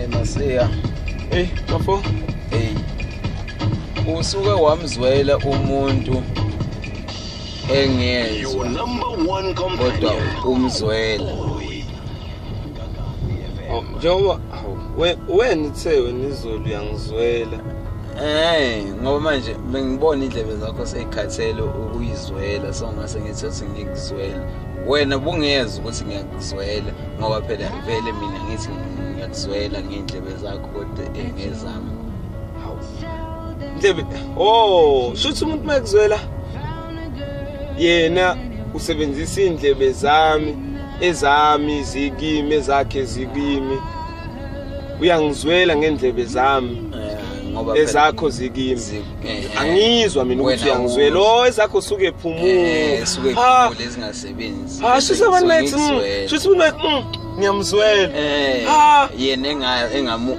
Masiya. Bafo. Usuke wamzwela umuntu engezwe kodwa umzwela. Njengoba wena uthe wena izolo uyangizwela. Ngoba manje bengibona indlebe zakho seyikhathele ukuyizwela, so ngase ngithi ngikuzwela. Wena bungeza ukuthi ngiyakuzwela ngoba phela vele mina ngithi ngiyakuzwela ngendlebe zakho kodwa engezami. Ndlebe shuthi umuntu makuzwela yena usebenzisa indlebe ezami zikimi, ezakhe zikimi. Uyangizwela ngendlebe zami ngoba ezakho zikimi. Angizwa mina ukuthi uyangizwela. Ezakho suke ephumula. Suke ephumula ezingasebenzi. Shuthi abantu bathi shuthi umuntu ngiyamzwela. Yena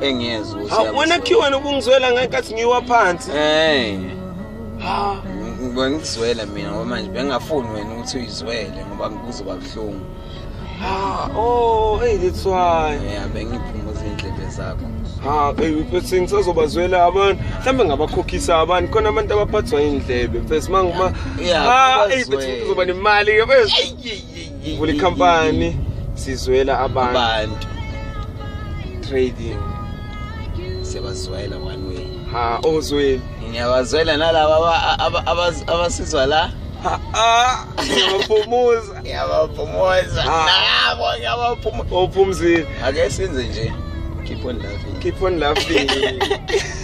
engezwe ukuthi wena wena ubungizwela ngenkathi ngiwa phansi. Ngizwela mina ngoba manje bengafuni wena ukuthi uyizwele ngoba kuzoba buhlungu. That's why. Bengiphumuza indlebe zakho. Bese ngisazobazwela abantu. Mhlambe ngabakhokhisa abantu khona abantu abaphathwa indlebe. Mfethu manguma bese kuzoba nemali ke bese. Vula ikhampani sizwela abantu. Trading. Siyabazwela one way. Ozwela. Ngiyabazwela nalabo abasizwa la. Ngiyabapumuza. Nabo ngiyabapumuza. Ophumzile. Ake senze nje. Keep on laughing.